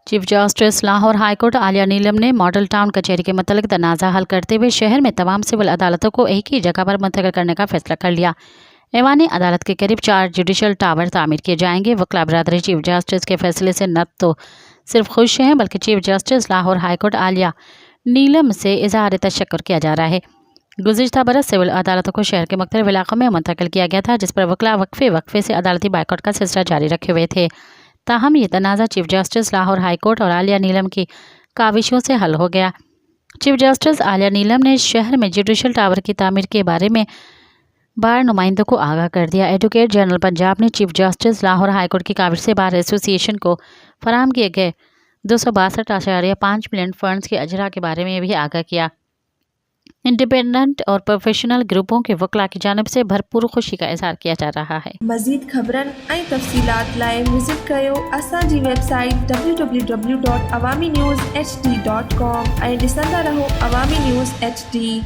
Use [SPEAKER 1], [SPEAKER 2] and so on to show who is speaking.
[SPEAKER 1] Chief justice Lahore high court Aliya Neelam ने model town कचहरी के मतलब तनाज़ा हल करते हुए शहर में तमाम सिविल अदालतों को एक ही जगह पर मुंतकिल करने का फैसला कर लिया। ऐवानी अदालत के करीब 4 जुडिशल टावर तामीर किए जाएंगे। वकील बरादरी चीफ जस्टिस के फैसले से न तो सिर्फ खुश हैं बल्कि chief justice Lahore high court Aliya Neelam से इजहार तशक्कुर किया जा रहा है। गुज़िश्ता बरस सिविल अदालतों को शहर के मुख्तलिफ इलाकों में मुंतकिल किया गया था, जिस पर वकील वक्फे से अदालती बाइकआउट का सिलसिला जारी रखे हुए थे। ताहम ये तनाज़ा chief justice Lahore high court और आलिया नीलम की काविशों से हल हो गया। चीफ जस्टिस आलिया नीलम ने शहर में जुडिशल टावर की तामीर के बारे में बार नुमाइंदों को आगाह कर दिया। एडवोकेट जनरल पंजाब ने chief justice Lahore high court की काविश से बार एसोसिएशन को फराहम किए गए 262.5 मिलियन फंड्स के अजरा के बारे में भी आगाह किया। इंडिपेंडेंट और प्रोफेशनल ग्रुपों के वकला की जानिब से भरपूर खुशी का इजहार किया जा रहा है।
[SPEAKER 2] मज़ीद ख़बरन ऐं तफ़सीलात लाइ विज़िट कयो असांजी वेबसाइट www.awamiNewsHD.com ऐं ॾिसंदा रहो अवामी न्यूज़ HD।